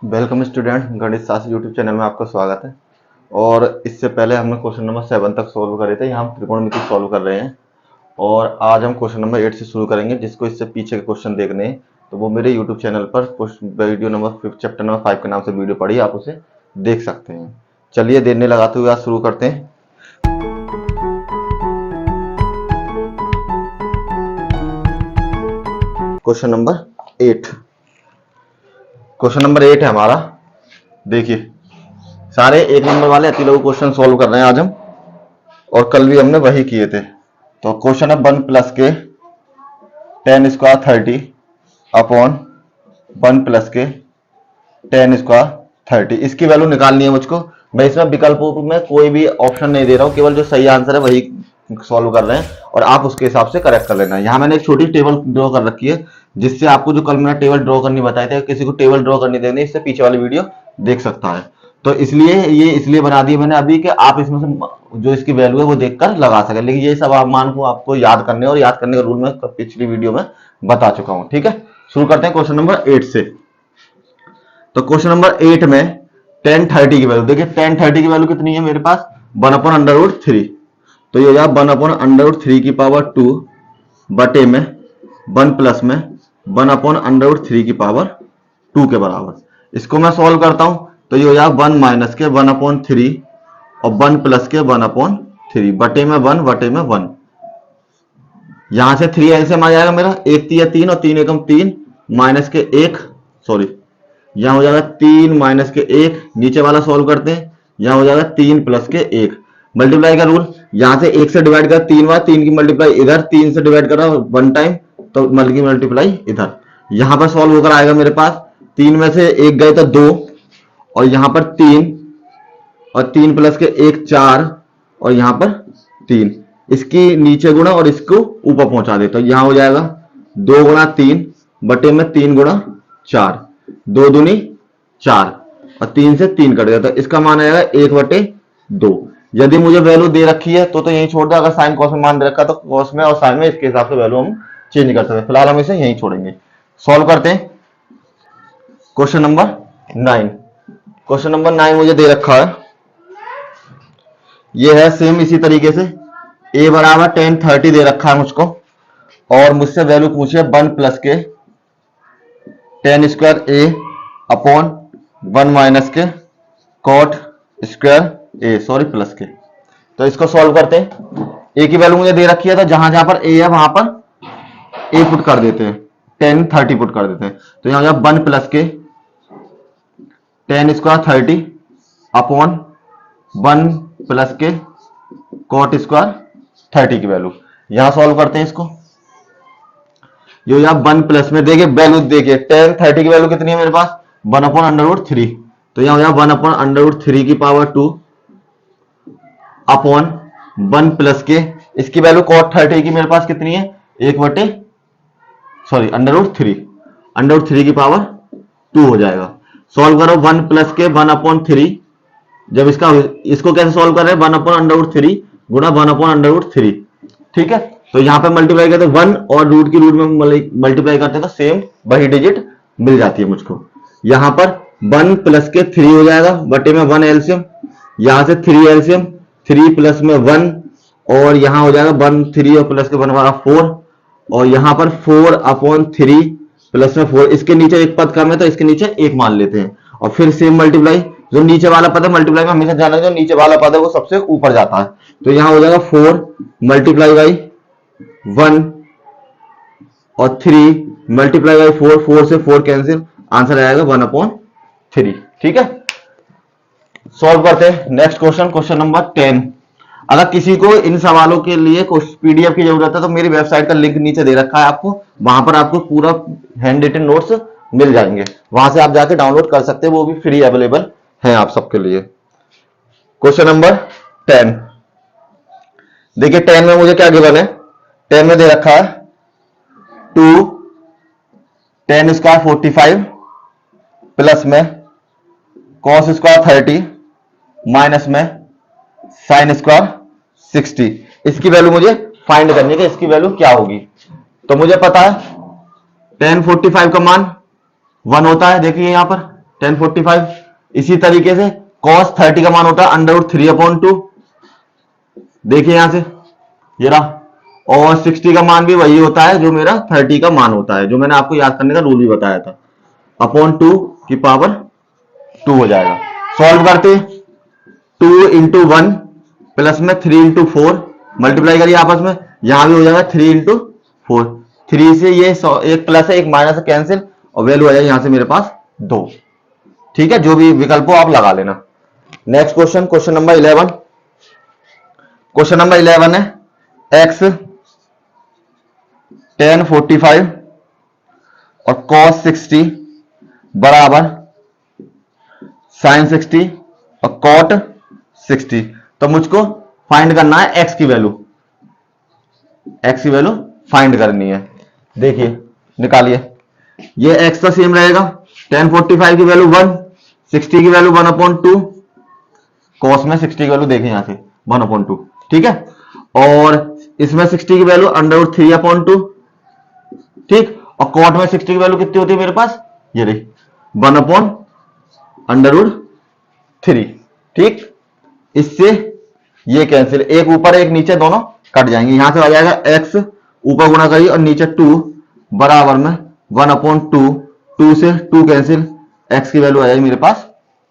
Welcome student, गणित शास्त्र YouTube channel में आपका स्वागत है। और इससे पहले हमने क्वेश्चन नंबर 7 तक सॉल्व करे थे। यहाँ हम त्रिकोणमिति सॉल्व कर रहे हैं और आज हम क्वेश्चन नंबर 8 से शुरू करेंगे। जिसको इससे पीछे के क्वेश्चन देखने हैं तो वो मेरे यूट्यूब चैनल पर वीडियो नंबर चैप्टर नंबर 5 के नाम से वीडियो पड़ी, आप उसे देख सकते हैं। चलिए देर नहीं लगाते हुए आज शुरू करते हैं। क्वेश्चन नंबर 8 है हमारा। देखिए, सारे 1 नंबर वाले अति लघु क्वेश्चन सॉल्व कर रहे हैं आज हम, और कल भी हमने वही किए थे। तो क्वेश्चन है 1 plus k 10 square 30 upon 1 plus k 10 square 30। इसकी वैल्यू निकालनी है मुझको। मैं इसमें विकल्पों में कोई भी ऑप्शन नहीं दे रहा हूं, केवल जो सही आंसर है वही सॉल्व कर रहे हैं और आप उसके हिसाब से करेक्ट कर लेना है। यहाँ मैंने एक छोटी टेबल ड्रॉ कर रखी है, जिससे आपको जो कल मैंने टेबल ड्रॉ करनी बताई थी, किसी को टेबल ड्रॉ करनी देनी इससे पीछे वाली वीडियो देख सकता है। तो इसलिए बना दी मैंने अभी कि आप इसमें से जो इसकी वैल्यू है वो देखकर लगा सके। लेकिन ये सब मान को आपको याद करने और याद करने का रूल मैं पिछली वीडियो में बता चुका हूं। ठीक है, शुरू करते हैं क्वेश्चन नंबर 8 से। तो क्वेश्चन नंबर 8 में 1030 की वैल्यू देखिए। 1030 की वैल्यू कितनी है मेरे पास? 1/√3। तो ये हो जाएगा 1/√3 की पावर 2 बटे में 1 प्लस में 1/√3 की पावर 2 के बराबर। इसको मैं सॉल्व करता हूं तो ये हो जाएगा 1 माइनस के 1/3 और 1 प्लस के 1/3 बटे में 1 बटे में 1। यहां से 3 एलसीएम आ जाएगा मेरा, 1 3 3 और 3 एकम 3 माइनस के 1, सॉरी यहां हो जाएगा 3 माइनस के 1। नीचे वाला सॉल्व करते हैं, यहां हो जाएगा 3 प्लस के 1। मल्टीप्लाई का रूल, यहां से 1 से डिवाइड कर 3 बार, 3 की मल्टीप्लाई इधर, 3 से डिवाइड करा 1 टाइम तो मल्टीप्लाई इधर। यहां पर सॉल्व होकर आएगा मेरे पास 3 में से 1 गए तो 2 और यहां पर 3 और 3 प्लस के 1 4 और यहां पर 3। इसकी नीचे गुणा और इसको ऊपर पहुंचा दे तो यहां हो जाएगा 2 गुणा 3 बटे में 3 गुणा 4, 2 दूनी 4 और 3 से 3 कट गया तो इसका मान आएगा 1/2। यदि मुझे वैल्यू दे रखी है तो यहीं छोड़ दो। अगर साइन कॉस में मान दे रखा तो कॉस में और साइन में इसके हिसाब से वैल्यू हम चेंज कर सकते हैं। फिलहाल हम इसे यहीं छोड़ेंगे। सॉल्व करते हैं क्वेश्चन नंबर 9। क्वेश्चन नंबर 9 मुझे दे रखा है, ये है सेम इसी तरीके से। a बराबर 1030 दे रखा है मुझको और मुझसे वैल्यू पूछी है 1 plus k 10 square a upon 1 minus k cot square a, sorry plus k. तो इसको सॉल्व करते हैं। a की वैल्यू मुझे दे रखी है तो जहां जहां पर a है वहां पर a पुट कर देते हैं, 1030 पुट कर देते हैं। तो यहां हो जाएगा 1 plus k 10 square 30 upon 1 plus के कॉट स्क्वायर 30 की वैल्यू। यहां सॉल्व करते हैं इसको। जो यहां 1 प्लस में देखिए वैल्यू, देखिए 1030 की वैल्यू कितनी है मेरे पास? 1/√3। तो यहां हो जाएगा 1/√3 की पावर 2 अपॉन 1 प्लस के, इसकी वैल्यू कॉट 30 की मेरे पास कितनी है? √3 की पावर 2 हो जाएगा। सॉल्व करो 1 प्लस के 1/3। जब इसको कैसे सॉल्व कर रहे हैं? 1/√3 गुणा 1/√3। ठीक है, तो यहां पे मल्टीप्लाई करते 1 और रूट की रूट में मल्टीप्लाई करते हैं तो सेम वही डिजिट मिल जाती है मुझको। यहां पर 1 प्लस के 3 हो जाएगा बटे में 1 एलसीएम, यहां से 3 एलसीएम, 3 प्लस में 1 और यहां हो जाएगा 1 3 और प्लस के 1 वाला 4 और यहां पर 4/3 प्लस में 4। इसके नीचे एक पद कम है तो इसके नीचे 1 मान लेते हैं और फिर सेम मल्टीप्लाई। जो नीचे वाला पद है मल्टीप्लाई में हमेशा जाना, जो नीचे वाला पद है वो सबसे ऊपर जाता है। तो यहां हो जाएगा 4 मल्टीप्लाई बाई 1 और 3 मल्टीप्लाई बाई 4, 4 से 4 कैंसिल, आंसर आएगा 1/3। ठीक है, सॉल्व करते हैं नेक्स्ट क्वेश्चन, क्वेश्चन नंबर 10। अगर किसी को इन सवालों के लिए पीडीएफ की जरूरत है तो मेरी वेबसाइट का लिंक नीचे दे रखा है आपको, वहां पर आपको पूरा हैंड रिटन नोट्स मिल जाएंगे, वहां से आप जाके डाउनलोड कर सकते हैं, वो भी फ्री अवेलेबल है आप सबके लिए। क्वेश्चन नंबर 10 देखिए। 10 में मुझे क्या गिवन है? 10 में दे रखा है 2 10 स्क्वायर 45 प्लस में कॉस स्क्वायर 30 माइनस में साइन स्क्वायर 60। इसकी वैल्यू मुझे फाइंड करनी है कि इसकी वैल्यू क्या होगी। तो मुझे पता है tan 45 का मान 1 होता है। देखिए यहां पर 1045। इसी तरीके से cos 30 का मान होता है √3/2, देखिए यहां से ये रहा। और 60 का मान भी वही होता है जो मेरा 30 का मान होता है, जो मैंने आपको याद करने का रूल भी बताया था, /2 की पावर 2 हो जाएगा। सॉल्व करते 2 × 1 प्लस में 3 × 4 मल्टीप्लाई करिए आपस में, यहां भी हो जाएगा 3 × 4। 3 से ये एक प्लस है एक माइनस है कैंसिल, और वैल्यू आ जाएगी यहां से मेरे पास 2। ठीक है, जो भी विकल्प हो आप लगा लेना। Next question, question number 11। Question number 11 है x tan 45 और cos 60 बराबर sin 60 और cot 60। तो मुझको फाइंड करना है x की वैल्यू, x की वैल्यू फाइंड करनी है। देखिए निकालिए, ये x तो सेम रहेगा, tan 45 की वैल्यू 1, 60 की वैल्यू 1/2, cos में 60 की वैल्यू देखें यहां से 1/2, ठीक है। और इसमें 60 की वैल्यू √3/2, ठीक। और cot में 60 की वैल्यू कितनी होती है मेरे पास, ये रही 1/√3, ठीक। इससे ये कैंसिल, एक ऊपर एक नीचे दोनों कट जाएंगे, यहां से आ जाएगा x ऊपर गुणा करिए और नीचे 2 बराबर में 1/2, 2 से 2 कैंसिल, x की वैल्यू आ जाएगी मेरे पास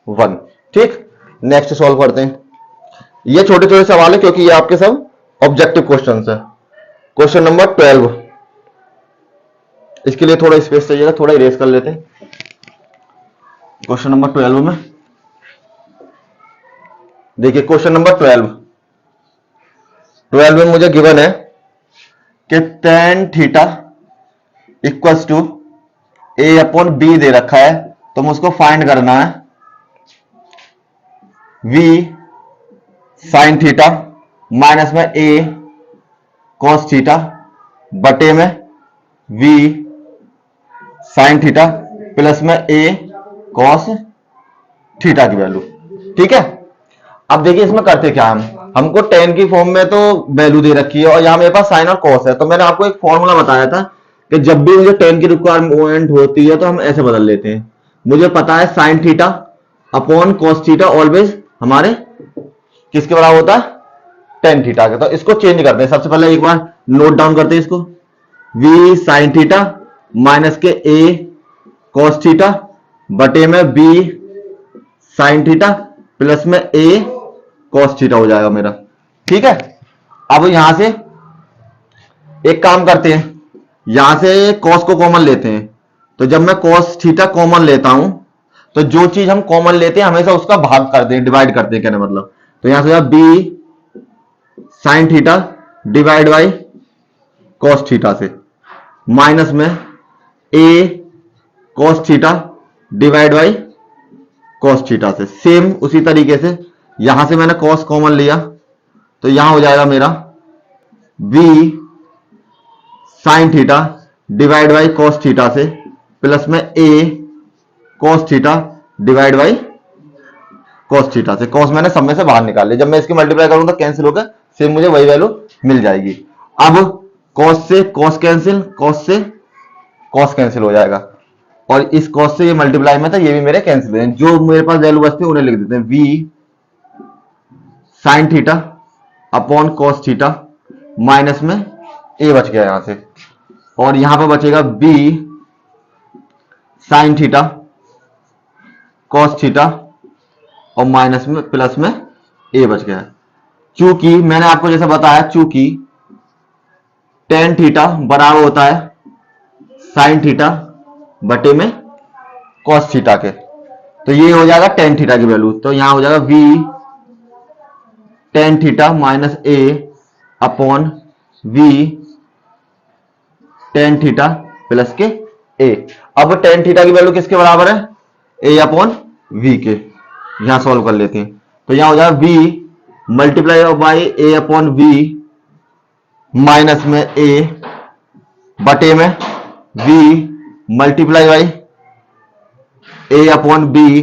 1, ठीक। नेक्स्ट सॉल्व करते हैं। ये छोटे छोटे सवाल है क्योंकि ये आपके सब ऑब्जेक्टिव क्वेश्चंस है। क्वेश्चन नंबर 12, इसके लिए थोड़ा स्पेस चाहिएगा, थोड़ा इरेज कर लेते हैं। क्वेश्चन नंबर 12 में देखिए, क्वेश्चन नंबर 12 में मुझे गिवन है कि tan theta equals to a/b दे रखा है, तो मुझको फाइंड करना है v sin थीटा माइनस में a cos थीटा बटे में v sin थीटा प्लस में a cos थीटा की वैल्यू, ठीक है। अब देखिए इसमें करते क्या हमको tan की फॉर्म में तो वैल्यू दे रखी है और यहां मेरे पास साइन और cos है, तो मैंने आपको एक फॉर्मूला बताया था कि जब भी मुझे tan की रिक्वायरमेंट होती है तो हम ऐसे बदल लेते हैं। मुझे पता है sin theta upon cos theta always हमारे किसके बराबर होता है, tan थीटा के। तो इसको चेंज करते हैं, सबसे पहले एक बार नोट डाउन करते हैं इसको, v sin थीटा माइनस के a cos थीटा बटे में b sin थीटा प्लस में a cos थीटा हो जाएगा मेरा, ठीक है। अब यहां से एक काम करते हैं, यहां से cos को कॉमन लेते हैं, तो जब मैं cos थीटा कॉमन लेता हूं तो जो चीज हम कॉमन लेते हैं हमेशा उसका भाग करते हैं, डिवाइड करते हैं, कहने मतलब। तो यहां से b sin theta divide by cos theta से माइनस में a cos theta divide by cos theta से। सेम उसी तरीके से यहां से मैंने cos कॉमन लिया तो यहां हो जाएगा मेरा v sin theta divide by cos theta से प्लस में a cos theta divide by cos theta से। cos मैंने सब में से बाहर निकाल लिया, जब मैं इसकी मल्टीप्लाई करूंगा तो कैंसिल होकर सेम मुझे वही वैल्यू मिल जाएगी। अब cos से cos कैंसिल, cos से cos कैंसिल हो जाएगा, और इस cos से ये मल्टीप्लाई में था, ये भी मेरे कैंसिल हैं। जो मेरे पास वैल्यू बचती है उन्हें लिख देते हैं, v sin theta upon cos theta minus में a बच गया यहां से, और यहां पर बचेगा b sin theta cos theta और माइनस में प्लस में a बच गया। चूंकि मैंने आपको जैसे बताया, चूंकि tan थीटा बराबर होता है sin थीटा बटे में cos थीटा के, तो ये हो जाएगा tan थीटा की वैल्यू। तो यहां हो जाएगा v tan theta minus a upon v tan theta plus के a। अब tan थीटा की वैल्यू किसके बराबर है, a अपॉन v के। यहां सॉल्व कर लेते हैं, तो यहां हो जाएगा v multiply by a upon v minus में a बटे में v multiply by a upon b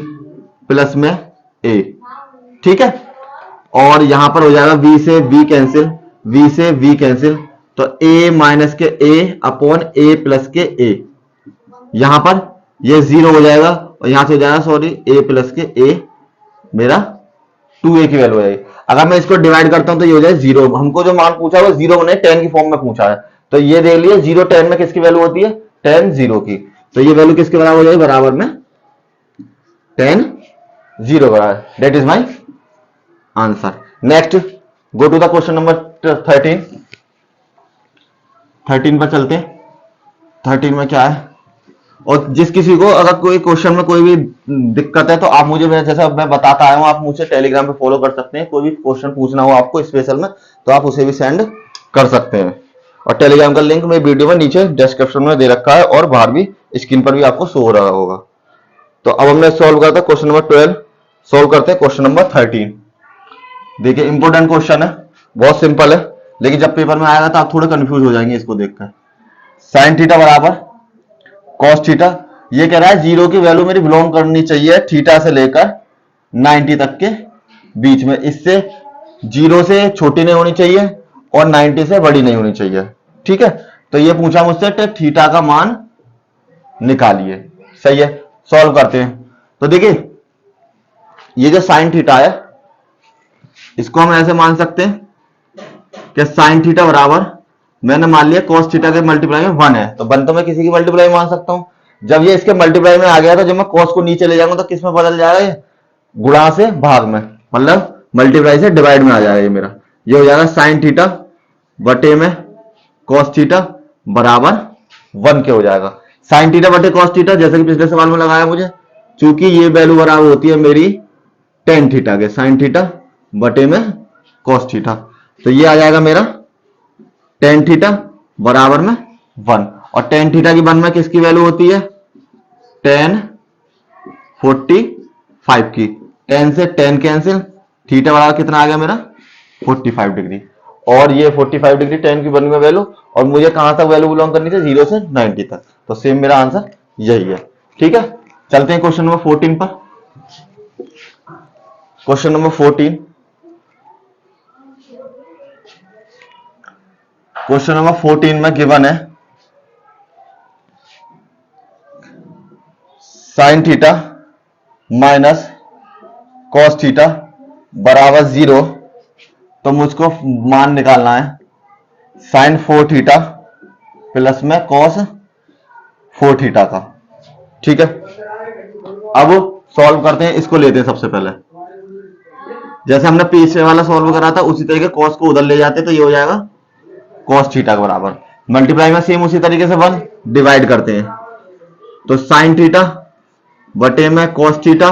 plus में a, ठीक है। और यहां पर हो जाएगा v से v कैंसिल, v से v कैंसिल, तो a माइनस के a अपॉन a प्लस के a, यहां पर ये 0 हो जाएगा और यहां से हो जाएगा सॉरी a प्लस के a मेरा 2a की वैल्यू है। अगर मैं इसको डिवाइड करता हूं तो ये हो जाए 0। हमको जो मान पूछा है वो 0 बने 10 की फॉर्म में पूछा है, तो ये देख लिए 0 10 में किसकी वैल्यू होती है 10 0 की, तो ये वैल्यू किसके बराबर हो जाएगी बराबर में 10 0 बराबर। That is my answer. Next go to the question number 13 पर चलते हैं। 13 में क्या है, और जिस किसी को अगर कोई क्वेश्चन में कोई भी दिक्कत है तो आप मुझे जैसा मैं बताता आया हूं आप मुझे टेलीग्राम पे फॉलो कर सकते हैं। कोई भी क्वेश्चन पूछना हो आपको स्पेशल में तो आप उसे भी सेंड कर सकते हैं, और टेलीग्राम का लिंक मैं वीडियो में नीचे डिस्क्रिप्शन में दे रखा है और बाहर भी स्क्रीन पर भी आपको शो हो रहा होगा। तो अब हमने सॉल्व करता क्वेश्चन नंबर 12, सॉल्व करते हैं क्वेश्चन नंबर 13। देखिए इंपॉर्टेंट क्वेश्चन है, बहुत सिंपल है, लेकिन जब पेपर में आएगा तो आप थोड़े कंफ्यूज हो जाएंगे इसको देखकर। साइन थीटा बराबर कॉस थीटा, ये कह रहा है 0 की वैल्यू मेरी बिलोंग करनी चाहिए थीटा से लेकर 90 तक के बीच में, इससे 0 से छोटी नहीं होनी चाहिए और 90 से बड़ी नहीं होनी चाहिए। ठीक है, तो ये पूछा मुझसे थीटा का मान निकालिए। सही है, सॉल्व करते हैं। तो देखिए ये जो साइन थीटा है इसको हम ऐसे मान सकते हैं कि साइन थीटा बराबर मैंने मान लिया कॉस थीटा के मल्टीप्लाई में 1 है, तो 1 तो मैं किसी की मल्टीप्लाई मान सकता हूं। जब ये इसके मल्टीप्लाई में आ गया तो जब मैं कॉस को नीचे ले जाऊंगा तो किस में बदल जाएगा, ये गुणा से भाग में, मतलब मल्टीप्लाई से डिवाइड में आ जाएगा। ये मेरा ये हो जाएगा साइन थीटा बटे में कॉस थीटा बराबर 1 के हो जाएगा। साइन थीटा बटे कॉस थीटा जैसे कि पिछले सवाल में लगाया मुझे, चूंकि ये वैल्यू बराबर होती है मेरी टेन थीटा के, साइन थीटा बटे में कॉस थीटा, तो ये आ जाएगा मेरा टेन थीटा बराबर में 1, और टेन थीटा की 1 में किसकी वैल्यू होती है टेन 45 की, 10 से 10 कैंसिल, थीटा बराबर कितना आ गया मेरा 45 डिग्री, और ये 45 डिग्री 10 की 1 में वैल्यू, और मुझे कहां तक वैल्यू बिलोंग करनी थी 0 से 90 तक, तो सेम मेरा आंसर यही है। ठीक है, चलते हैं क्वेश्चन नंबर 14 पर। क्वेश्चन नंबर 14, क्वेश्चन नंबर 14 में गिवन है sine theta minus cos theta बराबर 0, तो मुझको मान निकालना है साइन 4 थीटा प्लस में कॉस 4 थीटा का। ठीक है, अब सॉल्व करते हैं, इसको लेते हैं सबसे पहले, जैसे हमने पीछे वाला सॉल्व करा था उसी तरीके कॉस को उधर ले जाते तो ये हो जाएगा कॉस थीटा के बराबर, मल्टीप्लाई में सेम उसी तरीके से 1 डिवाइड करते हैं, तो साइन थीटा बटे में कॉस थीटा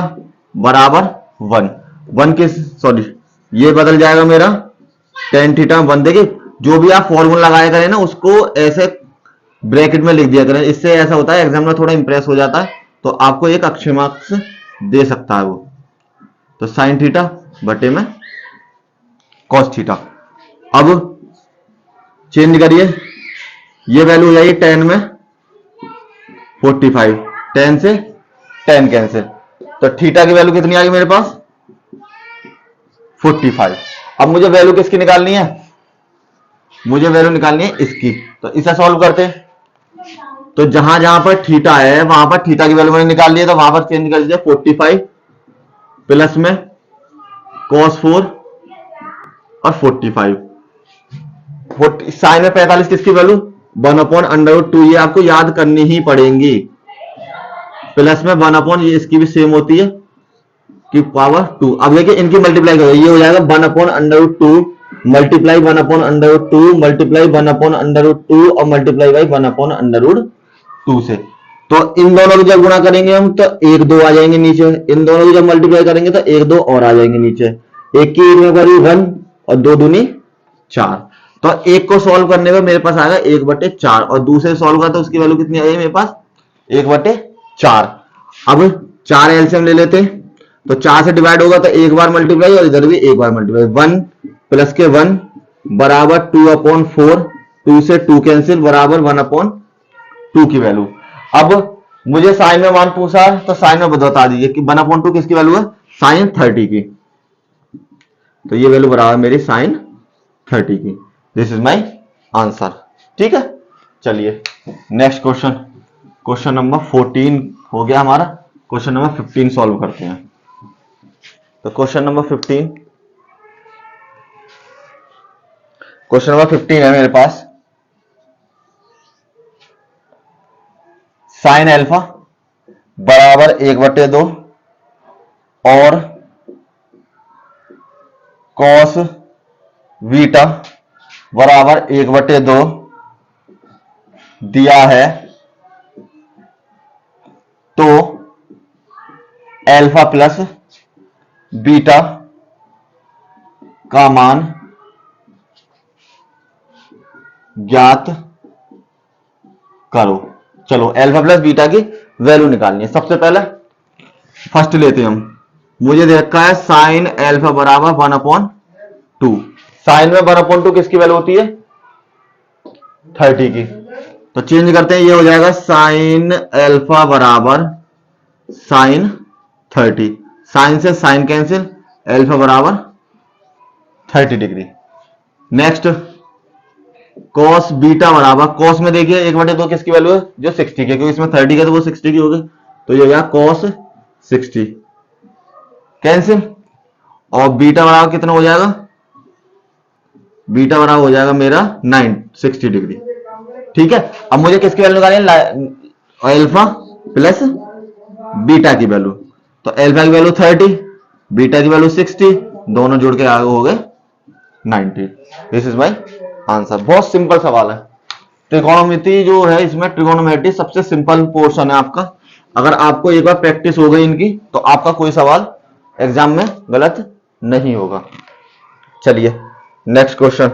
बराबर 1 के सॉरी ये बदल जाएगा मेरा टेन थीटा 1। देखिए जो भी आप फॉर्मूला लगाया करें ना उसको ऐसे ब्रैकेट में लिख दिया करें, इससे ऐसा होता है एग्जाम में थोड़ा इंप्रेस हो जाता है तो आपको एक अक्षय मार्क्स दे सकता है वो। तो साइन थीटा बटे में कॉस थीटा, अब चेंज करिए, ये वैल्यू हो जाएगी 10 में 45, 10 से 10 कैंसिल, तो थीटा की वैल्यू कितनी आ गई मेरे पास 45। अब मुझे वैल्यू किसकी निकालनी है, मुझे वैल्यू निकालनी है इसकी, तो इसे सॉल्व करते हैं। तो जहां जहां पर थीटा है वहां पर थीटा की वैल्यू मैंने निकाल लिया, तो वहां पर चेंज कर दीजिए 45 प्लस में cos 4 और 45, साइन में 45 किसकी वैल्यू 1/√2, ये आपको याद करनी ही पड़ेगी, प्लस में 1 ये इसकी भी सेम होती है की पावर 2। अब देखिए इनकी मल्टीप्लाई करो, ये हो जाएगा 1/√2 मल्टीप्लाई 1/√2 मल्टीप्लाई 1/√2 और मल्टीप्लाई बाई 1/√2 से, तो इन दोनों की जब गुणा करेंगे हम तो 1 2 आ जाएंगे नीचे, इन दोनों की जब मल्टीप्लाई करेंगे तो 1 2 और आ जाएंगे नीचे, एक की 1 में करी 1 और 2 दूनी 4, तो एक को सॉल्व करने में मेरे पास आएगा 1/4, और दूसरे सॉल्व करा तो उसकी वैल्यू कितनी आई मेरे पास 1/4। अब 4 एलसीएम ले लेते हैं, तो 4 से डिवाइड होगा तो एक बार मल्टीप्लाई और इधर भी एक बार मल्टीप्लाई, 1 प्लस के 1 बराबर 2/4, 2 से 2 कैंसिल बराबर 1/2 की वैल्यू। अब मुझे साइन में मान पूछा तो साइन में बता दीजिए कि 1/2 किसकी वैल्यू है साइन 30 की, तो ये वैल्यू बराबर मेरी साइन 30 की। This is my answer. ठीक है, चलिए नेक्स्ट क्वेश्चन, क्वेश्चन नंबर 14 हो गया हमारा। क्वेश्चन नंबर 15 सॉल्व करते हैं। तो क्वेश्चन नंबर 15 है मेरे पास। साइन अल्फा बराबर 1/2 और कॉस बीटा बराबर 1/2 दिया है, तो अल्फा प्लस बीटा का मान ज्ञात करो। चलो अल्फा प्लस बीटा की वैल्यू निकालनी है। सबसे पहले फर्स्ट लेते हैं हम। मुझे दे रखा है साइन अल्फा बराबर 1/2। साइन में 1/2 किसकी वैल्यू होती है? 30 की। तो चेंज करते हैं, ये हो जाएगा साइन अल्फा बराबर साइन 30। साइन से साइन कैंसिल, अल्फा बराबर 30 डिग्री। नेक्स्ट कॉस बीटा बराबर, कॉस में देखिए 1/2 किसकी वैल्यू है? जो 60 की, क्योंकि इसमें 30 का तो वो 60 की हो गई, तो ये हो गया कॉस 60 कैंसिल। और बीटा बराबर कितना हो जाएगा? बीटा बराबर हो जाएगा मेरा 60 डिग्री। ठीक है, अब मुझे किसकी वैल्यू निकालनी है? अल्फा प्लस बीटा की वैल्यू। तो अल्फा की वैल्यू 30, बीटा की वैल्यू 60, दोनों जुड़ के आगे हो गए 90। This is my answer. बहुत सिंपल सवाल है। त्रिकोणमिति जो है, इसमें ट्रिगोनोमेट्री सबसे सिंपल पोर्शन है आपका। अगर आपको एक बार प्रैक्टिस हो गई इनकी, तो आपका कोई सवाल एग्जाम में गलत नहीं होगा। चलिए next question,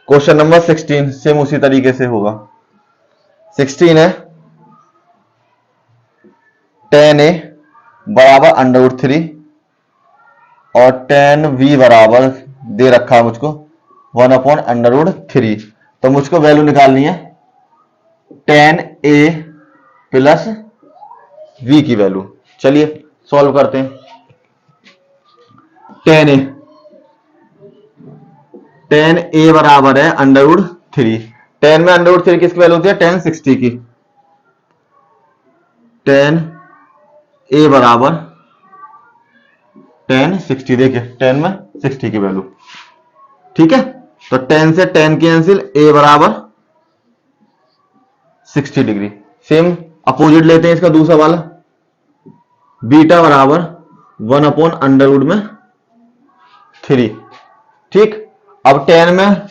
question number 16 same उसी तरीके से होगा। 16 है tan a बराबर √3 और tan v बराबर दे रखा है मुझको 1/√3। तो मुझको वैल्यू निकालनी है tan a प्लस v की वैल्यू। चलिए सॉल्व करते हैं। tan a बराबर है √3। tan में √3 किसकी वैल्यू होती है? tan 60 की। tan a बराबर tan 60, देखिए tan में 60 की वैल्यू। ठीक है, तो tan से tan कैंसिल, a बराबर 60 डिग्री। सेम अपोजिट लेते हैं इसका दूसरा वाला। बीटा बराबर 1/√3। ठीक, अब tan में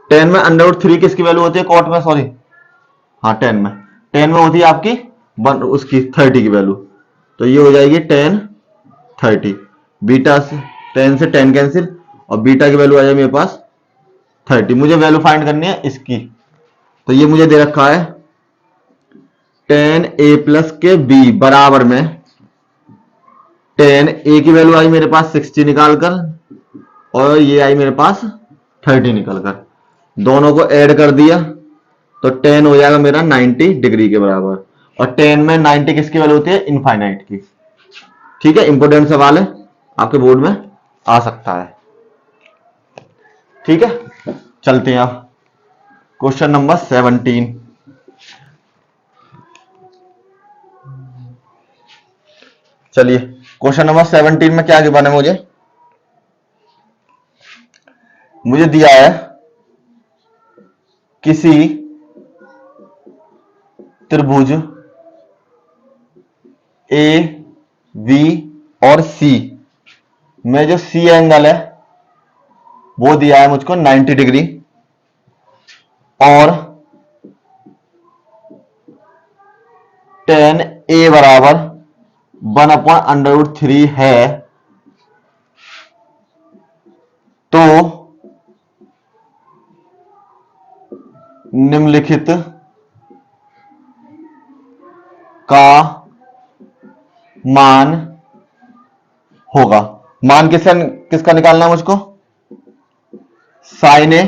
√3 किसकी वैल्यू होती है? कॉट में, सॉरी, हाँ tan में होती है आपकी उसकी 30 की वैल्यू। तो ये हो जाएगी tan 30। बीटा से tan कैंसिल, और बीटा की वैल्यू आ जाए मेरे पास 30। मुझे वैल्यू फाइंड करनी है इसकी। तो ये मुझे दे रखा है tan a प्लस के b बराबर में tan a की वैल्यू आई मेरे पास 60 निकालकर, और ये आई मेरे पास 30 निकलकर। दोनों को ऐड कर दिया तो tan हो जाएगा मेरा 90 डिग्री के बराबर। और tan में 90 किसकी वैल्यू होती है? इनफाइनाइट की। ठीक है, इंपोर्टेंट सवाल है, आपके बोर्ड में आ सकता है। ठीक है, चलते हैं आप क्वेश्चन नंबर 17। चलिए क्वेश्चन नंबर 17 में क्या गिवन है? मुझे दिया है किसी त्रिभुज ए बी और सी में जो सी एंगल है वो दिया है मुझको 90 डिग्री, और tan a बराबर 1/√3 है। तो निम्नलिखित का मान होगा। मान किसका निकालना है मुझको? साइन ए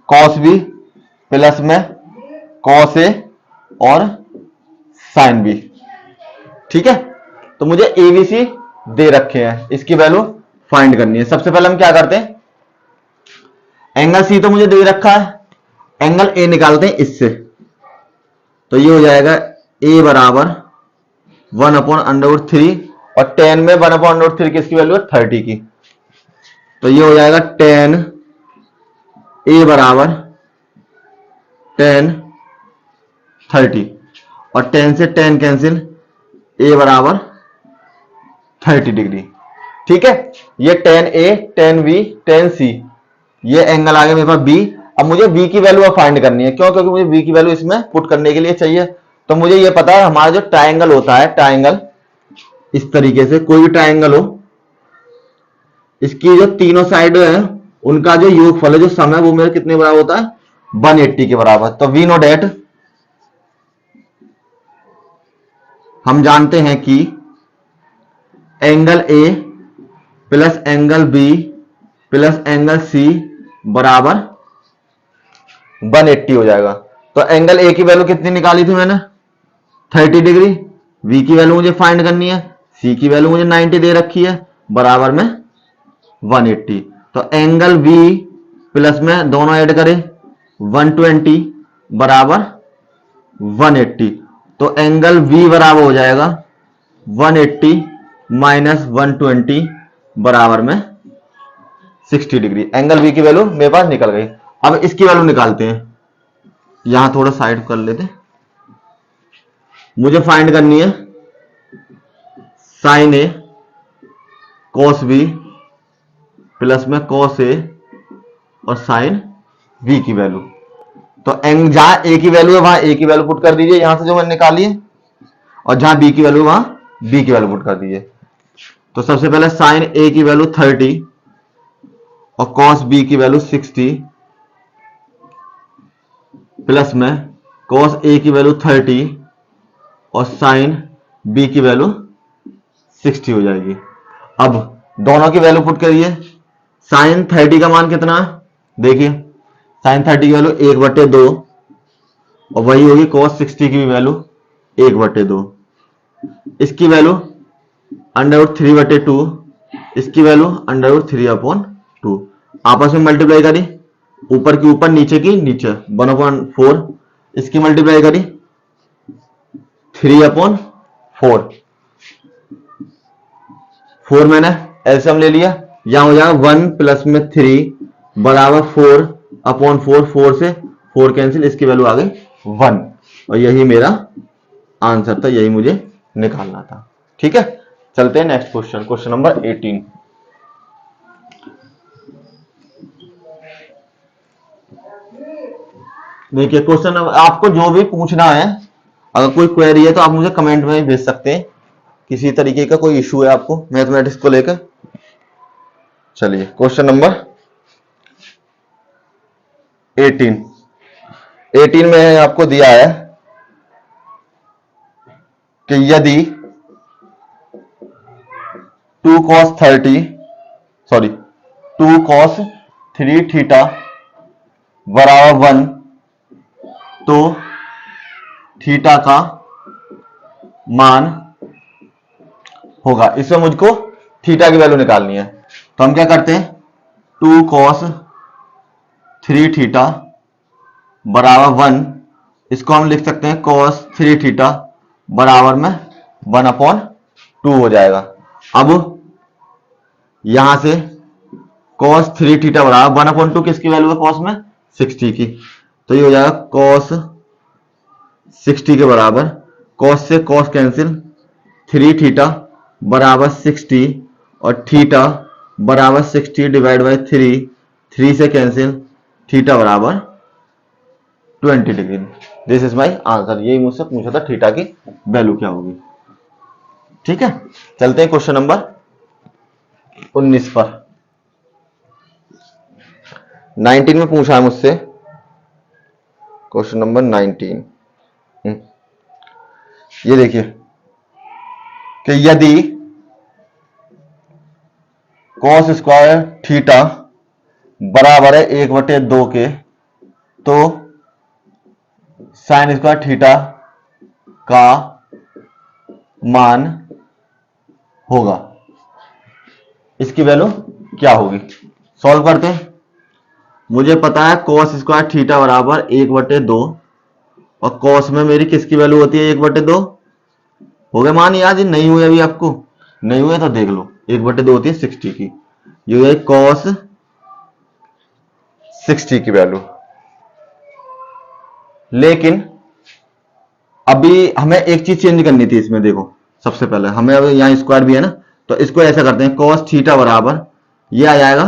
कॉस बी प्लस में कॉस ए और साइन बी। ठीक है, तो मुझे एबीसी दे रखे हैं, इसकी वैल्यू फाइंड करनी है। सबसे पहले हम क्या करते हैं, एंगल सी तो मुझे दे रखा है, एंगल ए निकालते हैं इससे। तो ये हो जाएगा ए बराबर 1/√3 और 10 में 1/√3 किसकी वैल्यू है 30 की, तो ये हो जाएगा 10 ए बराबर 10 30 और 10 से 10 कैंसिल, ए बराबर 30 डिग्री। ठीक है, ये 10A 10V 10C, ये एंगल आ गया मेरे पास B। अब मुझे V की वैल्यू फाइंड करनी है, क्यों? क्योंकि मुझे V की वैल्यू इसमें पुट करने के लिए चाहिए। तो मुझे ये पता है हमारा जो ट्राइंगल होता है, ट्राइंगल इस तरीके से कोई भी ट्राइंगल हो, इसकी जो तीनों साइड है उनका जो योगफल है, जो सम है, वो मेरे कितने बराबर होता है 180 के बराबर। तो वी नो डेट, हम जानते हैं कि angle A plus angle B plus angle C बराबर 180 हो जाएगा। तो एंगल ए की वैल्यू कितनी निकाली थी मैंने 30 डिग्री, वी की वैल्यू मुझे फाइंड करनी है, सी की वैल्यू मुझे 90 दे रखी है, बराबर में 180। तो एंगल वी प्लस में दोनों ऐड करें 120 बराबर 180। तो एंगल वी बराबर हो जाएगा 180 माइनस 120 बराबर में 60 डिग्री। एंगल वी की वैल्यू मेरे पास निकल गई। अब इसकी वैल्यू निकालते हैं, यहां थोड़ा साइड कर लेते। मुझे फाइंड करनी है साइन ए कॉस बी प्लस में कॉस ए और साइन बी की वैल्यू। तो जहां ए की वैल्यू है वहां ए की वैल्यू पुट कर दीजिए, यहां से जो मैंने निकाली है, और जहां बी की वैल्यू वहां बी की वैल्यू पुट कर दीजिए। तो सबसे पहले साइन ए की वैल्यू 30 और कॉस बी की वैल्यू 60 प्लस में कॉस ए की वैल्यू 30 और साइन बी की वैल्यू 60 हो जाएगी। अब दोनों की वैल्यू पुट करिए। साइन 30 का मान कितना है, देखिए साइन 30 की वैल्यू 1/2 और वही होगी कॉस 60 की वैल्यू 1/2। इसकी वैल्यू √3/2, इसकी वैल्यू √3/2। आपस में मल्टीप्लाई करी, ऊपर की ऊपर नीचे की नीचे 1/4, इसकी मल्टीप्लाई करी 3/4, 4 मैंने एलसीएम ले लिया, यहां हो जाएगा 1 प्लस में 3 बराबर 4/4, 4 से 4 कैंसिल, इसकी वैल्यू आ गई 1 और यही मेरा आंसर था, यही मुझे निकालना था। ठीक है, चलते हैं नेक्स्ट क्वेश्चन, क्वेश्चन नंबर 18। देखिए क्वेश्चन, आपको जो भी पूछना है, अगर कोई क्वेरी है तो आप मुझे कमेंट में भेज सकते हैं, किसी तरीके का कोई इशू है आपको मैथमेटिक्स को लेकर। चलिए क्वेश्चन नंबर 18 में आपको दिया है कि यदि 2 cos 3 थीटा बराबर 1, तो थीटा का मान होगा। इसमें मुझको थीटा की वैल्यू निकालनी है, तो हम क्या करते हैं 2 cos 3 थीटा बराबर 1, इसको हम लिख सकते हैं cos 3 थीटा बराबर में 1/2 हो जाएगा। अब यहां से cos 3 थीटा बराबर 1/2 किसकी वैल्यू है cos में 60 की, तो ये हो जाएगा cos 60 के बराबर, cos से cos कैंसिल, 3 थीटा बराबर 60 और थीटा बराबर 60 डिवाइड बाई 3 से कैंसिल, थीटा बराबर 20 degree. This is my answer. यही मुझसे पूछा था थीटा की वैल्यू क्या होगी। ठीक है, चलते हैं क्वेश्चन नंबर 19 पर। 19 में पूछा है मुझसे, क्वेश्चन नंबर 19। ये देखिए कि यदि cos स्क्वायर थीटा बराबर है 1/2 के, तो साइन स्क्वायर थीटा का मान होगा। इसकी वैल्यू क्या होगी, सॉल्व करते हैं। मुझे पता है cos स्क्वायर थीटा बराबर 1/2 और कॉस में मेरी किसकी वैल्यू होती है 1/2। हो गया मान याद, नहीं हुए अभी आपको, नहीं हुए तो देख लो, 1/2 होती है 60 की, ये है कॉस 60 की वैल्यू। लेकिन अभी हमें एक चीज चेंज करनी थी इसमें, देखो सबसे पहले हमें, अब यहाँ स्क्वायर भी है ना, तो इसको ऐसा करते हैं, कॉस थीटा बराबर ये आ जाएगा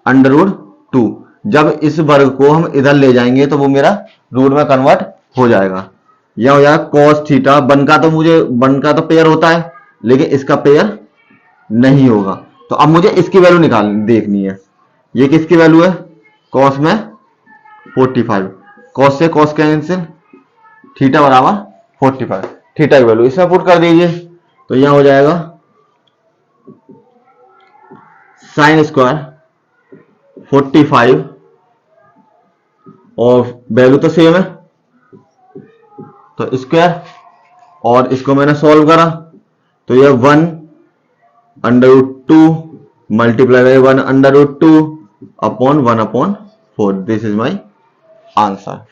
√2। जब इस वर्ग को हम इधर ले जाएंगे तो वो मेरा रूट में कन्वर्ट हो जाएगा। यह हो जाएगा कॉस थीटा, वन का तो पेयर होता है, लेकिन इसका पेयर नहीं होगा। तो अब मुझे इसकी वैल्यू देखनी है। ये किसकी वैल्यू है, कॉस में 45, कॉस से कॉस कैंसिल, थीटा बराबर 45, थीटा की वैल्यू इसमें पुट कर दीजिए, तो यहां हो जाएगा साइन स्क्वायर 45 और वैल्यू तो सेम है, तो स्क्वायर, और इसको मैंने सॉल्व करा तो यह 1/2 multiply by 1/2 upon 1/4, this is my answer.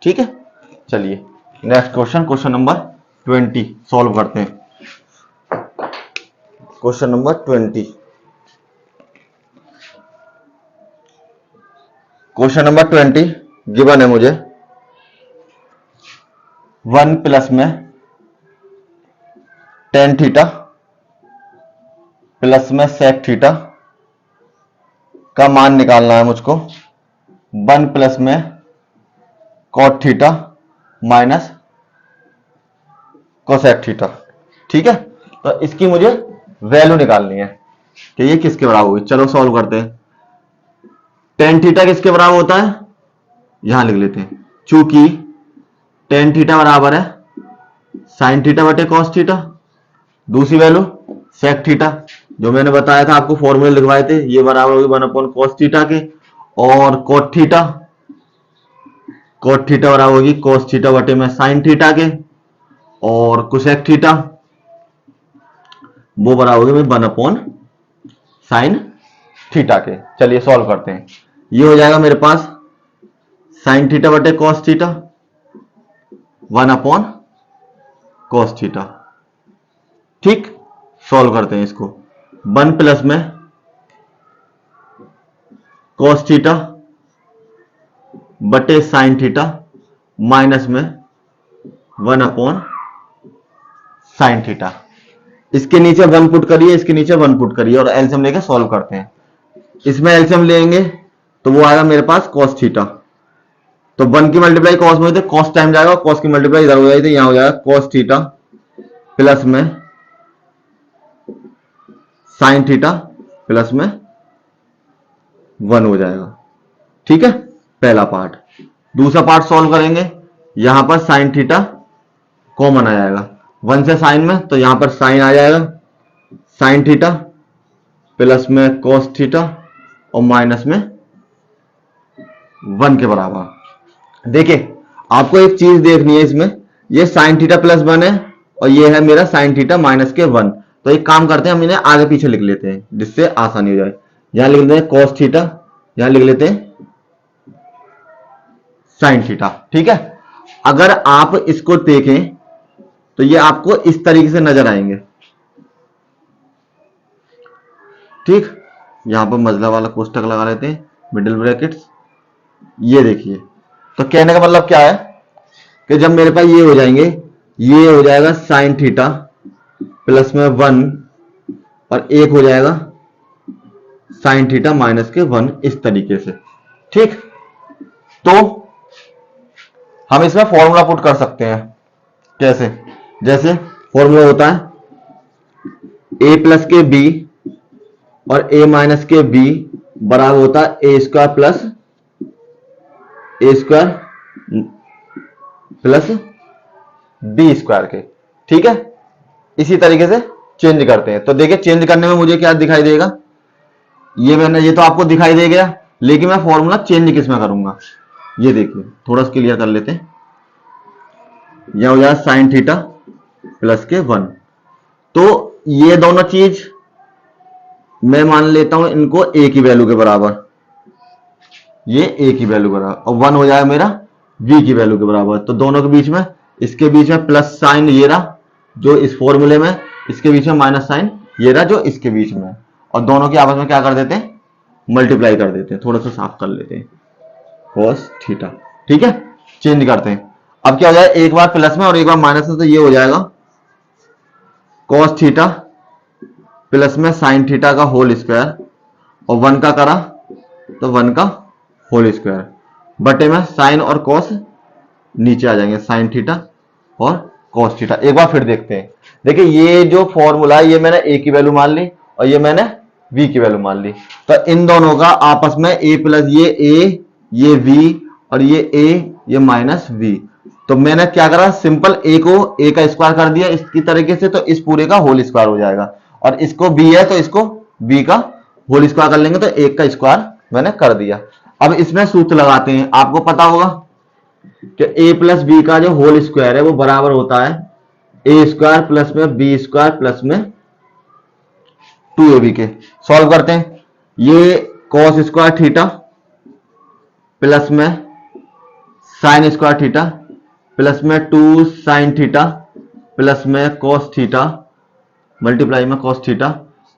ठीक है, चलिए next question, question number 20 solve करते हैं। Question number 20, question number 20 given है मुझे 1 प्लस में tan थीटा प्लस में sec थीटा का मान निकालना है मुझको, 1 प्लस में cot theta minus cosec theta. ठीक है, तो इसकी मुझे वैल्यू निकालनी है कि ये किसके बराबर होगी। चलो सॉल्व करते हैं। tan थीटा किसके बराबर होता है, यहां लिख लेते हैं, चूंकि tan थीटा बराबर है sin थीटा बटे cos थीटा, दूसरी वैल्यू sec थीटा जो मैंने बताया था आपको, फॉर्मूले लिखवाए थे, ये बराबर होगी 1/cos थीटा के, और cot थीटा बराबर होगी cos थीटा बटे में sin थीटा के, और cosec थीटा वो बराबर होगी 1/sin थीटा के। चलिए सॉल्व करते हैं। ये हो जाएगा मेरे पास sin थीटा बटे cos थीटा 1/cos थीटा। ठीक, सॉल्व करते हैं इसको, 1 प्लस में cos थीटा बटे sin थीटा माइनस में 1/sin थीटा। इसके नीचे 1 पुट करिए, इसके नीचे 1 पुट करिए और एलसीएम लेके सॉल्व करते हैं। इसमें एलसीएम लेंगे तो वो आएगा मेरे पास cos थीटा, तो 1 की मल्टीप्लाई cos में होती है, cos टाइम जाएगा, cos की मल्टीप्लाई इधर हो जाएगी, तो यहां हो जाएगा cos थीटा प्लस में sin थीटा प्लस में 1 हो जाएगा। ठीक है, पहला पार्ट। दूसरा पार्ट सॉल्व करेंगे, यहां पर sin थीटा कॉमन आ जाएगा, 1 से sin में, तो यहां पर sin आ जाएगा sin थीटा प्लस में cos थीटा और माइनस में 1 के बराबर। देखिए आपको एक चीज देखनी है इसमें, ये sin थीटा प्लस 1 है और ये है मेरा sin थीटा माइनस के 1। तो एक काम करते हैं, हम इन्हें आगे पीछे लिख लेते हैं जिससे आसानी हो जाए। यहां लिख लेते हैं cos थीटा, यहां लिख लेते हैं sin थीटा। ठीक है, अगर आप इसको देखें तो ये आपको इस तरीके से नजर आएंगे। ठीक, यहां पर मजला वाला कोष्टक लगा लेते हैं, मिडिल ब्रैकेट्स। ये देखिए, तो कहने का मतलब क्या है कि जब मेरे पास ये हो जाएंगे, ये हो जाएगा sin थीटा प्लस में 1 और एक हो जाएगा sin थीटा माइनस के 1, इस तरीके से। ठीक, तो हम इसमें फॉर्मूला पुट कर सकते हैं। कैसे, जैसे फॉर्मूला होता है a प्लस के b और a माइनस के b बराबर होता है a square plus a square plus b square के। ठीक है, इसी तरीके से चेंज करते हैं। तो देखिए चेंज करने में मुझे क्या दिखाई देगा, ये तो आपको दिखाई दे गया, लेकिन मैं फॉर्मूला चेंज किस में करूंगा, ये देखिए थोड़ा सा क्लियर कर लेते हैं। यह हो जाएगा sin थीटा प्लस के 1, तो ये दोनों चीज मैं मान लेता हूं इनको a की वैल्यू के बराबर, ये a की वैल्यू बराबर, और 1 हो जाएगा मेरा v की वैल्यू के बराबर। तो दोनों के बीच में, इसके बीच में प्लस साइन ये रहा जो इस फॉर्मूले में, इसके बीच में माइनस साइन ये रहा जो इसके बीच में, और दोनों की आपस में क्या कर देते हैं, मल्टीप्लाई कर देते हैं। थोड़ा सा साफ कर लेते हैं, cos थीटा। ठीक है, चेंज करते हैं। अब क्या हो जाएगा, एक बार प्लस में और एक बार माइनस में, तो ये हो जाएगा cos थीटा प्लस में साइन थीटा का होल स्क्वायर, और 1 का करा तो 1 का होल स्क्वायर, बटे में साइन और cos नीचे आ जाएंगे, साइन थीटा और cos थीटा। एक बार फिर देखते हैं। देखिए ये जो फॉर्मूला है, ये मैंने a की वैल्यू मान ली और ये मैंने v की वैल्यू मान ली। तो इन दोनों का आपस में a प्लस ये a, ये v और ये a, ये माइनस v। तो मैंने क्या करा, सिंपल a को a का स्क्वायर कर दिया इसकी तरीके से, तो इस पूरे का होल स्क्वायर हो जाएगा। और इसको b है तो इसको b का होल स्क्वायर कर लेंगे, तो 1 का स्क्वायर मैंने कर दिया। अब इसमें सूत्र लगाते हैं। आपको पता होगा कि a प्लस बी का जो होल स्क्वायर है वो बराबर होता है a स्क्वायर प्लस में b स्क्वायर प्लस में 2ab के। सॉल्व करते हैं। ये cos स्क्वायर थीटा प्लस में साइन स्क्वायर थीटा प्लस में 2 साइन थीटा प्लस में cos थीटा मल्टीप्लाई में cos थीटा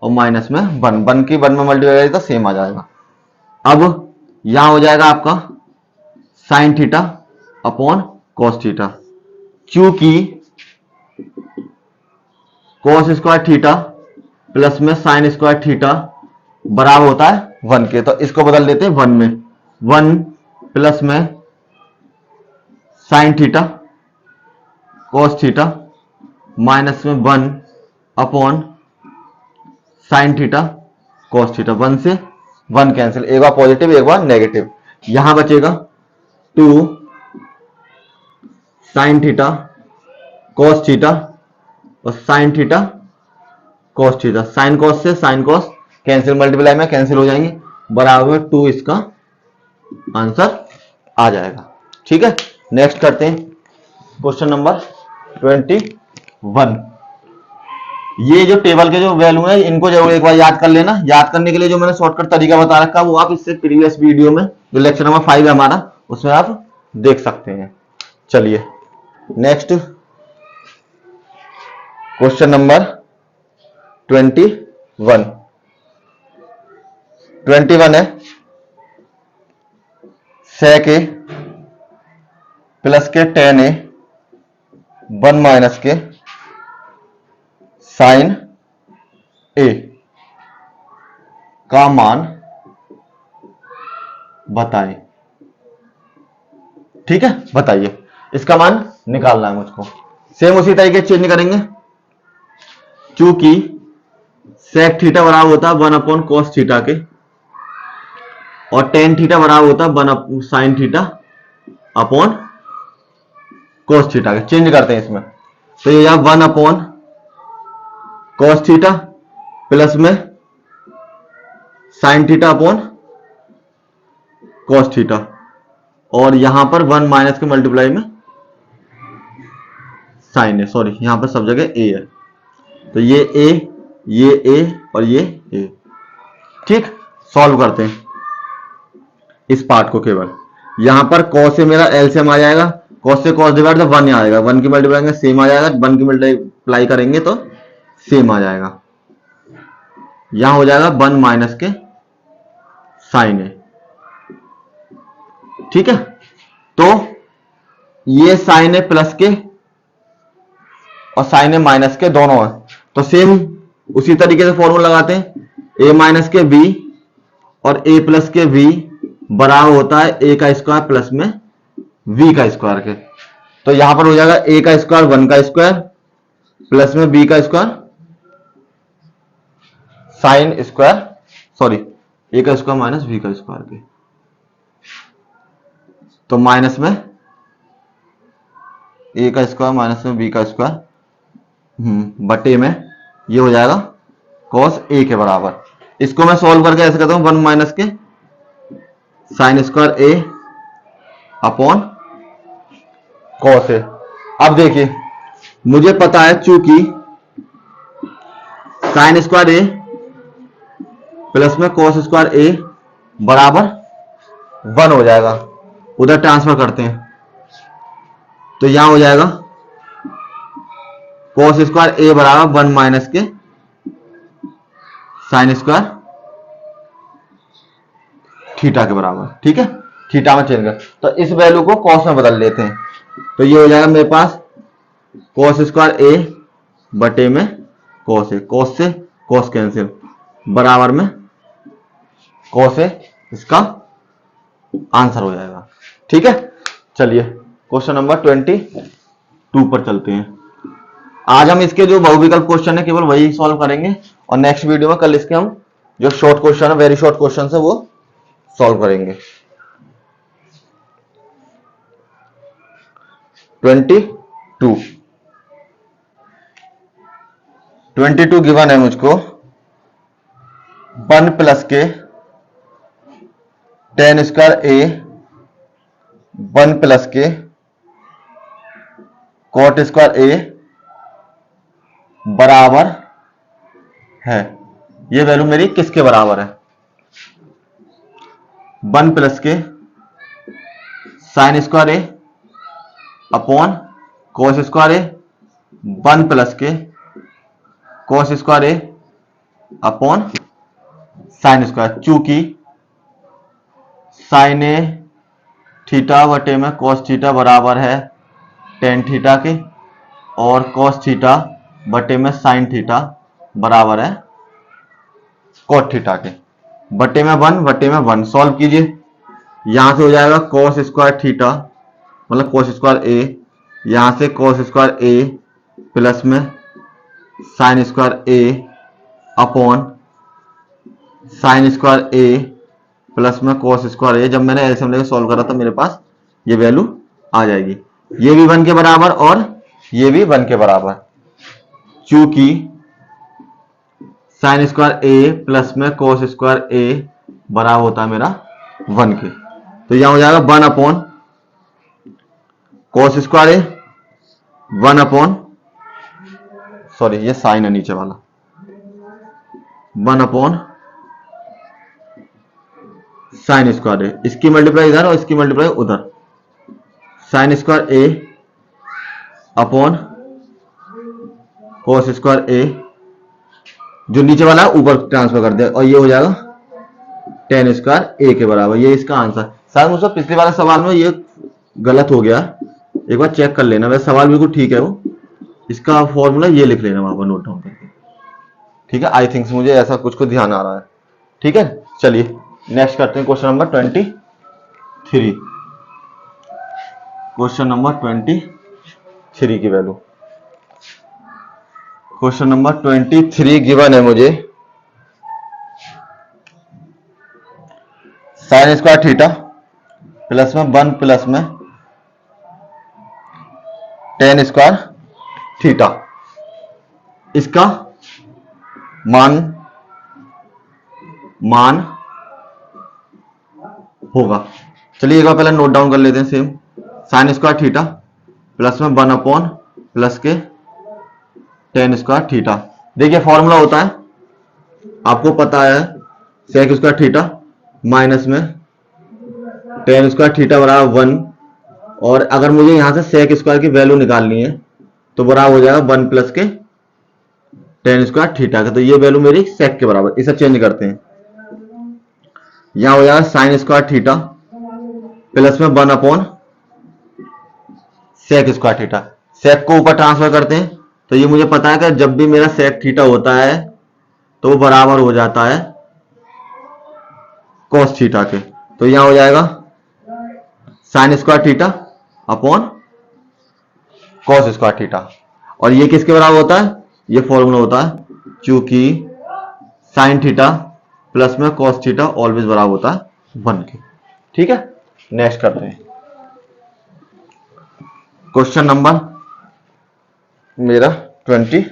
और माइनस में 1 की 1 में मल्टीप्लाई तो सेम आ जाएगा। अब यहां हो जाएगा आपका sine theta upon cos theta, क्योंकि cos स्क्वायर थीटा प्लस में साइन स्क्वायर थीटा बराबर होता है 1 के। तो इसको बदल देते हैं 1 में, 1 प्लस में sign theta cos theta minus में 1 upon sine theta cos theta. 1 से 1 कैंसिल, एक बार पॉजिटिव एक बार नेगेटिव। यहां बचेगा 2 साइन थीटा cos थीटा और sine theta cos theta. Sine cos से साइन cos कैंसिल, मल्टीप्लाई में कैंसिल हो जाएंगे, बराबर 2 इसका आंसर आ जाएगा। ठीक है, नेक्स्ट करते हैं क्वेश्चन नंबर 21। ये जो टेबल के जो वैल्यू है इनको जरूर एक बार याद कर लेना। याद करने के लिए जो मैंने शॉर्टकट तरीका बता रखा है वो आप इससे प्रीवियस वीडियो में जो लेक्चर नंबर 5 है हमारा, उसमें आप देख सकते हैं। चलिए नेक्स्ट क्वेश्चन नंबर 21 है sec a प्लस के tan a 1 माइनस के साइन a का मान बताएं। ठीक है, बताइए, इसका मान निकालना है मुझको। सेम उसी तरीके चेंज करेंगे, क्योंकि sec थीटा बराबर होता है 1 अपॉन cos थीटा के, और tan थीटा बराबर होता है 1 sine theta upon cos theta के। चेंज करते हैं इसमें, तो ये 1 अपॉन cos थीटा प्लस में sine theta upon cos theta, और यहां पर 1 माइनस के मल्टीप्लाई में साइन है, सॉरी यहां पर सब जगह a है, तो ये a और ये a। ठीक, सॉल्व करते हैं इस पार्ट को। केवल यहां पर cos से मेरा एलसीएम आ जाएगा, cos से cos डिवाइड तो 1 आ जाएगा, 1 की मल्टीप्लाई करेंगे सेम आ जाएगा, 1 की मल्टीप्लाई करेंगे तो सेम आ जाएगा। यहां हो जाएगा 1 माइनस के साइन है। ठीक है, तो ये साइन है प्लस के और साइन है माइनस के, दोनों है, तो सेम उसी तरीके से फॉर्मूला लगाते हैं। a माइनस के b और a प्लस के v बराबर होता है a का स्क्वायर प्लस में v का स्क्वायर के। तो यहां पर हो जाएगा a का स्क्वायर 1 का स्क्वायर प्लस में b का square sine square, sorry a का स्क्वायर माइनस v का स्क्वायर के, तो माइनस में a का स्क्वायर माइनस में b का स्क्वायर बटे में ये हो जाएगा cos a के बराबर। इसको मैं सॉल्व करके ऐसे करता हूं, 1 माइनस के sine square a upon cos a। अब देखिए मुझे पता है चूंकि साइन स्क्वायर a प्लस में cos स्क्वायर a बराबर 1 हो जाएगा, उधर ट्रांसफर करते हैं, तो यहां हो जाएगा cos स्क्वायर ए बराबर 1 माइनस के साइन स्क्वायर थीटा के बराबर। ठीक है, थीटा में चेंज कर, तो इस वैल्यू को cos में बदल लेते हैं। तो ये हो जाएगा मेरे पास cos स्क्वायर ए बटे में cos ए, cos से cos कैंसिल बराबर में cos ए, इसका आंसर हो जाएगा। ठीक है, चलिए क्वेश्चन नंबर 22 पर चलते हैं। आज हम इसके जो बहुविकल्प क्वेश्चन है केवल वही सॉल्व करेंगे, और नेक्स्ट वीडियो में कल इसके हम जो शॉर्ट क्वेश्चन है, वेरी शॉर्ट क्वेश्चन है, वो सॉल्व करेंगे। 22 गिवन है मुझको 1 प्लस के टेन स्क्वायर ए 1 प्लस के कॉट स्क्वायर ए बराबर है। ये वैल्यू मेरी किसके बराबर है? 1 प्लस के साइन स्क्वायर ए अपॉन कोस स्क्वायर ए, 1 प्लस के कोस स्क्वायर ए अपॉन साइन स्क्वायर, चूंकि साइन ए थीटा बटे में कोस थीटा बराबर है टेन थीटा के, और कोस थीटा बटे में साइन थीटा बराबर है कोट थीटा के, बटे में 1 बटे में 1। सॉल्व कीजिए, यहां से हो जाएगा कोस स्क्वायर थीटा मतलब कोस स्क्वायर ए, यहां से कोस स्क्वायर ए प्लस में साइन स्क्वायर ए अपॉन साइन स्क्वायर ए प्लस में कोस स्क्वायर ए। जब मैंने एलसीएम लेकर सॉल्व करा था मेरे पास ये वैल्यू आ जाएगी, ये भी 1 के बराबर और ये भी 1 के बराबर, चूंकि साइन स्क्वायर ए प्लस में कोस स्क्वायर ए बराबर होता है मेरा 1 के। तो यहां हो जाएगा 1 अपॉन कोस स्क्वायर ए, 1 अपॉन, सॉरी ये साइन है नीचे वाला, 1 अपॉन साइन स्क्वायर ए, इसकी मल्टीप्लाई इधर और इसकी मल्टीप्लाई उधर, साइन स्क्वायर ए अपॉन कोस स्क्वायर ए, जो नीचे वाला है ऊपर ट्रांसफर कर दिया, और ये हो जाएगा टेन स्क्वायर ए के बराबर। ये इसका आंसर। शायद मुझसे पिछले वाले सवाल में ये गलत हो गया, एक बार चेक कर लेना। वैसे सवाल बिल्कुल ठीक है, वो इसका फॉर्मूला ये लिख लेना वहां पर नोट डाउन करके। ठीक है, आई थिंक मुझे ऐसा कुछ को ध्यान आ रहा है। ठीक है, चलिए नेक्स्ट करते हैं क्वेश्चन नंबर 23। क्वेश्चन नंबर 23 की वैल्यू, क्वेश्चन नंबर 23 गिवन है मुझे साइन स्क्वायर थीटा प्लस में 1 प्लस में टेन स्क्वायर थीटा, इसका मान होगा। चलिए एक बार पहले नोट डाउन कर लेते हैं। Same sine square theta plus में 1 अपॉन प्लस के टेन स्क्वायर थीटा। देखिए फॉर्मूला होता है, आपको पता है, सेक स्क्वायर थीटा माइनस में टेन स्क्वायर थीटा बराबर 1, और अगर मुझे यहां से सेक स्क्वायर की वैल्यू निकालनी है तो बराबर हो जाएगा 1 प्लस के टेन स्क्वायर थीटा का। तो ये वैल्यू मेरी सेक के बराबर, इसे चेंज करते हैं, यहां हो जाएगा साइन स्क्वायर थीटा प्लस में 1 अपॉन सेक स्क्वायर थीटा। सेक को ऊपर ट्रांसफर करते हैं, तो ये मुझे पता है कि जब भी मेरा सेक थीटा होता है तो वो बराबर हो जाता है कोस थीटा के। तो यहां हो जाएगा sine square theta upon cos square theta, और ये किसके बराबर होता है? ये फॉर्मूला होता है, चूंकि साइन थीटा प्लस में कोस थीटा ऑलवेज बराबर होता है 1 के। ठीक है, नेक्स्ट करते हैं क्वेश्चन नंबर मेरा 24।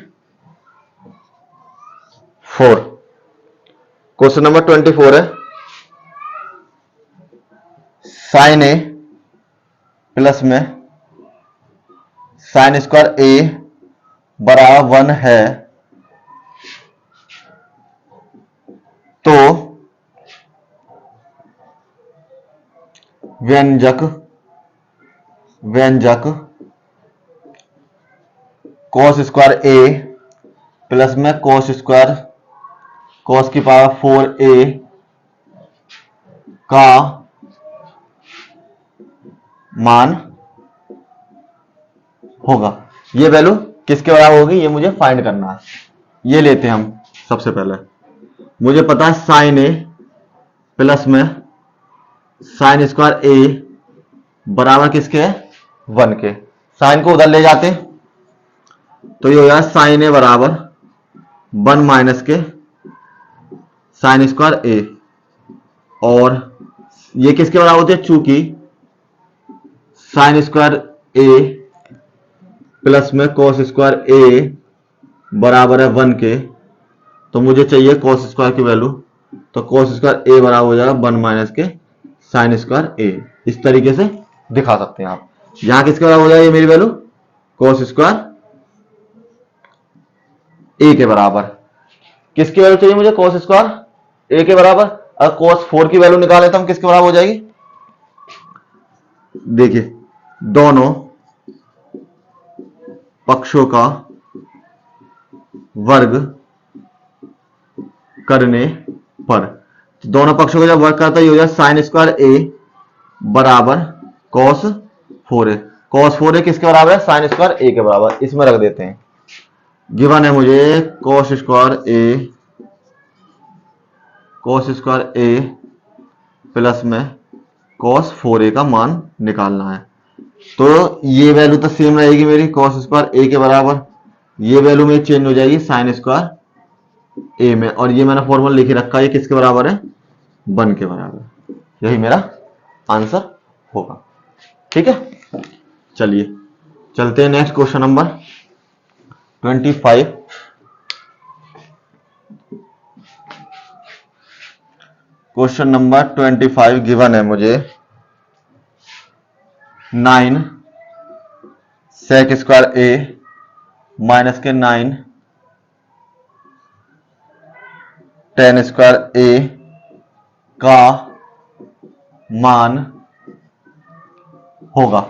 क्वेश्चन नंबर 24 है साइन ए प्लस में साइन स्क्वायर ए बराबर 1 है, तो व्यंजक कॉस स्क्वायर ए प्लस में कॉस स्क्वायर कॉस की पावर 4a का मान होगा। ये वैल्यू किसके बराबर होगी ये मुझे फाइंड करना है। ये लेते हैं हम। सबसे पहले मुझे पता है साइन ए प्लस में साइन स्क्वायर ए बराबर किसके है 1 के। साइन को उधर ले जाते हैं तो ये हो जाएगा साइन ए बराबर 1 माइनस के साइन स्क्वायर ए, और ये किसके बराबर होती है चूंकि साइन स्क्वायर ए प्लस में कॉस स्क्वायर ए बराबर है 1 के, तो मुझे चाहिए कॉस स्क्वायर की वैल्यू, तो कॉस स्क्वायर ए बराबर हो जाएगा 1 माइनस के साइन स्क्वायर ए। इस तरीके से दिखा सकते हैं आप। यहां किसके बराबर हो जाएगी मेरी वैल्यू कॉस स्क्वायर ए के बराबर। किसकी वैल्यू चाहिए मुझे कॉस स्क्वायर ए के बराबर। अगर कॉस 4 की वैल्यू निकाले तो हम किसके बराबर हो जाएगी, देखिए दोनों पक्षों का वर्ग करने पर, दोनों पक्षों का जब वर्ग करता है ये हो जाए साइन स्क्वायर ए बराबर कॉस 4a। कॉस 4a किसके बराबर है साइन स्क्वायर ए के बराबर। इसमें रख देते हैं। गिवन है मुझे कॉस स्क्वायर ए प्लस में कॉस 4a का मान निकालना है। तो ये वैल्यू तो सेम रहेगी मेरी कॉस स्क्वायर ए के बराबर, ये वैल्यू में चेंज हो जाएगी साइन स्क्वायर ए में, और ये मैंने फॉर्मूला लिख रखा है ये किसके बराबर है 1 के बराबर। यही मेरा आंसर होगा। ठीक है, चलिए चलते हैं next question number 25। Question number 25 given है मुझे 9 सेक स्क्वायर ए माइनस के 9 टेन स्क्वायर ए का मान होगा।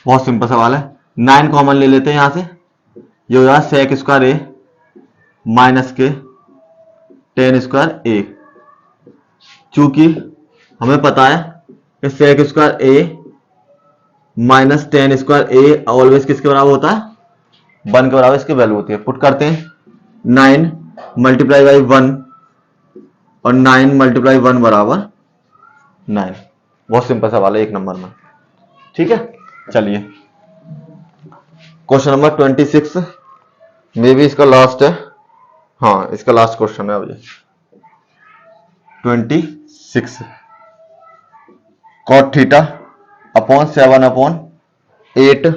बहुत सिंपल सवाल है। 9 कॉमन ले लेते हैं यहां से, ये हो जाएगा सेक स्क्वायर ए माइनस के टेन स्क्वायर ए। चूंकि हमें पता है कि sec square A minus ten square a always किसके बराबर होता है 1 के बराबर इसकी वैल्यू होती है। पुट करते हैं 9 मल्टीप्लाई बाई 1 और 9 मल्टीप्लाई 1 बराबर 9। बहुत सिंपल सवाल है 1 नंबर में। ठीक है, चलिए क्वेश्चन नंबर 26 मे भी इसका लास्ट है। हाँ, इसका लास्ट क्वेश्चन है अभी 26। कॉट थीटा अपॉन 7/8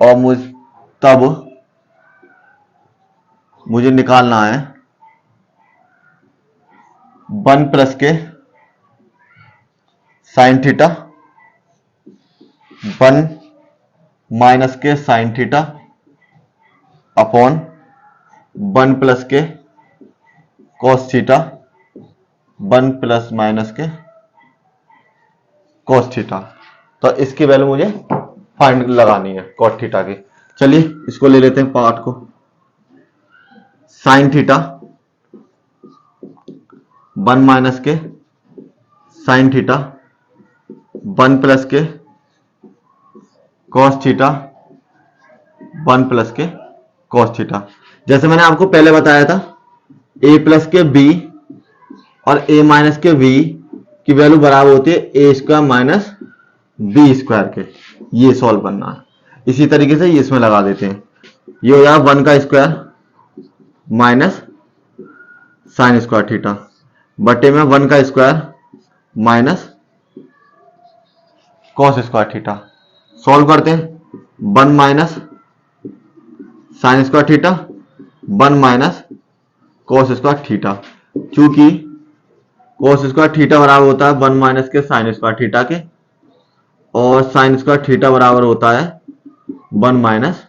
और तब मुझे निकालना है 1 प्लस के साइन थीटा 1 माइनस के साइन थीटा अपॉन 1 प्लस के कॉस थीटा 1 प्लस माइनस के कॉस थीटा। तो इसकी वैल्यू मुझे फाइंड लगानी है कॉट थीटा की। चलिए इसको ले लेते हैं पार्ट को। साइन थीटा 1 माइनस के साइन थीटा 1 प्लस के कॉस थीटा 1 प्लस के कॉस थीटा। जैसे मैंने आपको पहले बताया था a प्लस के b और a माइनस के v की वैल्यू बराबर होती है a square minus b square के। ये सॉल्व करना है। इसी तरीके से ये इसमें लगा देते हैं। ये हो जाएगा 1 का square minus sine square theta बटे में 1 का square minus cos square theta. Solve करते हैं 1 minus sine square theta 1 minus cos square theta. चूंकि कॉस स्क्वायर थीटा बराबर होता है 1 माइनस के साइन स्क्वायर थीटा के, और साइन स्क्वायर थीटा बराबर होता है 1 माइनस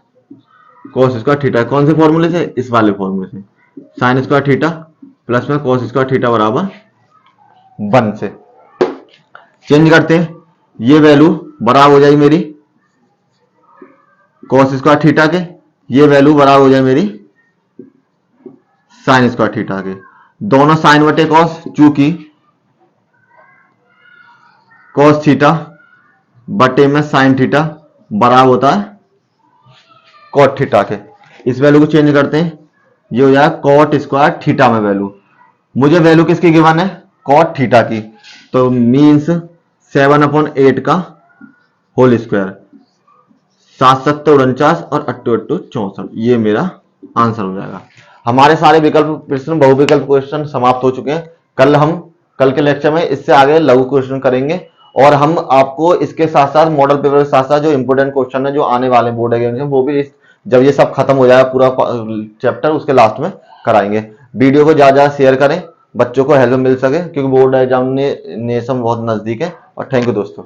कॉस स्क्वायर थीटा। कौन से फॉर्मूले से, इस वाले फॉर्मूले से, साइन स्क्वायर थीटा प्लस में कॉस स्क्वायर थीटा बराबर 1 से। चेंज करते हैं, ये वैल्यू बराबर हो जाएगी मेरी कॉस स्क्वायर थीटा के, ये वैल्यू बराबर हो जाए मेरी साइन स्क्वायर थीटा के। दोनों साइन बटे कॉस, चूंकि कॉस थीटा बटे में साइन थीटा बराबर होता है कॉट थीटा के। इस वैल्यू को चेंज करते हैं, ये हो जाएगा कॉट स्क्वायर थीटा में वैल्यू। मुझे वैल्यू किसकी गिवन है? कॉट थीटा की। तो मीन्स 7/8 का होल स्क्वायर, 7×7=49 और 8×8=64। ये मेरा आंसर हो जाएगा। हमारे सारे विकल्प प्रश्न, बहुविकल्प क्वेश्चन समाप्त हो चुके हैं। कल के लेक्चर में इससे आगे लघु क्वेश्चन करेंगे और हम आपको इसके साथ साथ मॉडल पेपर के साथ साथ जो इंपोर्टेंट क्वेश्चन है जो आने वाले बोर्ड एग्जाम वो भी जब ये सब खत्म हो जाएगा पूरा चैप्टर उसके लास्ट में कराएंगे। वीडियो को ज्यादा ज्यादा शेयर करें, बच्चों को हेल्प मिल सके, क्योंकि बोर्ड एग्जामिनेशन बहुत नजदीक है। और थैंक यू दोस्तों।